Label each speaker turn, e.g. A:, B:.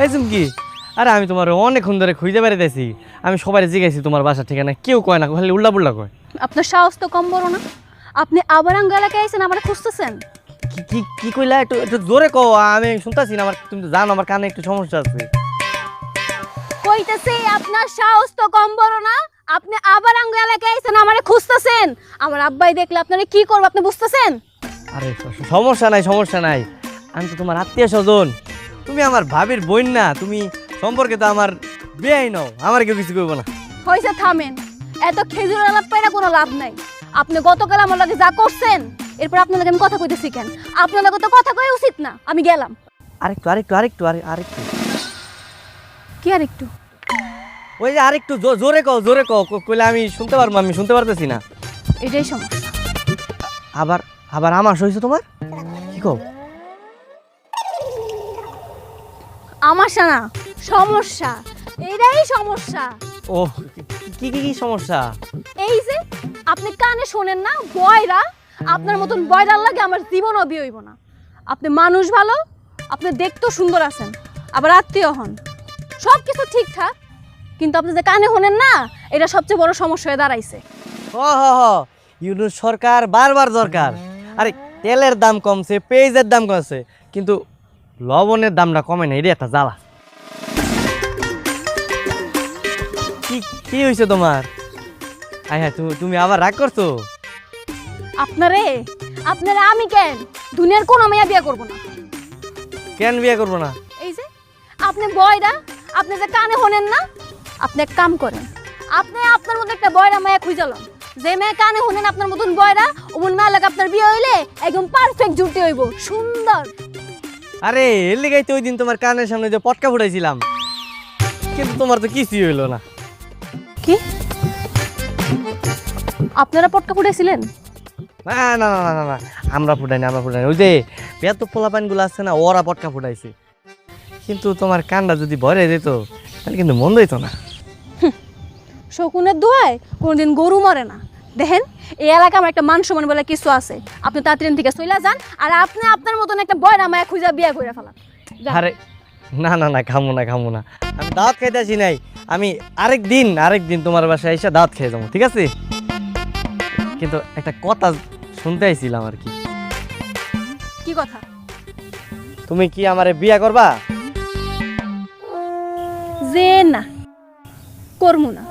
A: এই চুমকি, আরে আমি তোমার অনেকক্ষণ ধরে খুঁজে বেড়াইতেছি। আমি সবাই জিজ্ঞাসি তোমার বাসার ঠিকানা, কেউ কয় না, খালি উল্টা পুল্টা কয়।
B: আপনার সাহস তো কম বড় না, আপনি আবার আঙ্গ এলাকায় আইছেন আমার খুঁজতেছেন।
A: কি কি কি কইলা? একটু একটু জোরে কও, আমি শুনতাছি না। আমার তুমি তো জানো আমার কানে একটু সমস্যা আছে।
B: কইতেছি আপনার সাহস তো কম বড় না, আপনি আবার আঙ্গ এলাকায় আইছেন আমারে খুঁজতেছেন। আমার আব্বাই দেখলে আপনারে কি করবে আপনি বুঝতেছেন?
A: আরে সমস্যা নাই, সমস্যা নাই। আমি তো তোমার আত্মীয় স্বজন, তুমি আমার ভাবির বোন না, তুমি সম্পর্কে তো আমার বিয়াই নাও, আমার কেউ কিছু করবো না।
B: হইছে থামেন, এত খেজুর আলাপ পাইরা কোনো লাভ নাই। আপনি গতকাল আমার লাগে যা করছেন, এরপর আপনার লাগে আমি কথা কইতেছি কেন? আপনার লাগে তো কথা কই উচিত না। আমি গেলাম।
A: আরেকটু আরেকটু আরেকটু আরেকটু
B: কি আর একটু?
A: ওই যে আরেকটু জোরে কও, জোরে কও, কইলে আমি শুনতে পারবো, আমি শুনতে পারতেছি না।
B: এটাই সমস্যা।
A: আবার আবার আমার হইছে তোমার? কি কও?
B: আমাশা না, সমস্যা। এইটাই সমস্যা।
A: ও কি কি কি সমস্যা?
B: এই যে আপনি কানে শোনেন না, বয়রা। আপনার মতন বয়রার লাগে আমার জীবনও বিয়ে হইব না। আপনি মানুষ ভালো, আপনি দেখতেও সুন্দর আছেন, আবার আত্মীয় হন, সব কিছু ঠিকঠাক, কিন্তু আপনি যে কানে শোনেন না, এটা সবচেয়ে বড় সমস্যা হয়ে দাঁড়াইছে।
A: হ ইউনুস সরকার বারবার দরকার। আরে তেলের দাম কমছে, পেঁয়াজের দাম কমছে, কিন্তু লবণের দামটা কমে না, এটা একটা জ্বালা। কি কি হয়েছে তোমার? আয় হ্যাঁ, তুমি আবার রাগ করছো?
B: আপনারে আপনারা আমি কেন দুনিয়ার কোনো মেয়ে বিয়ে করব না।
A: কেন বিয়ে করবো না?
B: এই যে আপনি বয়রা, আপনি যে কানে শোনেন না, আপনি এক কাম করেন, আপনি আপনার মতো একটা বয়রা মেয়ে খুঁজালাম, যে মেয়ে কানে শোনেন আপনার মতন বয়রা, ওমন মেয়ে লাগে আপনার বিয়ে হইলে একদম পারফেক্ট জুটি হইব, সুন্দর।
A: আরে এর লেগাই তো ওই দিন তোমার কানের সামনে যে পটকা ফুটাইছিলাম, কিন্তু তোমার তো কিছুই হইলো না।
B: কি আপনারা পটকা ফুটাইছিলেন?
A: না না না না না না, আমরা ফুটাইনি, আমরা ফুটাইনি। ওই যে পেঁয়াজ পোলাপানগুলো আছে না, ওরা পটকা ফুটাইছে। কিন্তু তোমার কানটা যদি ভরে যেত তাহলে কিন্তু মন্দ হইতো না।
B: শকুনের দোয়ায় কোনোদিন গরু মরে না। দেখেন, এই এলাকা আমার একটা মান সম্মান বলে কিছু আছে। আপনি তাড়াতাড়ি থেকে চলে যান, আর আপনি আপনার মতন একটা বয়রা মায়া খুঁজা বিয়ে করে ফেলান। যান।
A: আরে না না না, খামো না খামো না, আমি দাওয়াত খাইতে আসি নাই। আমি আরেকদিন তোমার বাসায় এসে দাওয়াত খেয়ে যাবো, ঠিক আছে? কিন্তু একটা কথা শুনতে আইছিলাম আর কি।
B: কি কথা?
A: তুমি কি আমারে বিয়া করবা?
B: যে না, করমু না।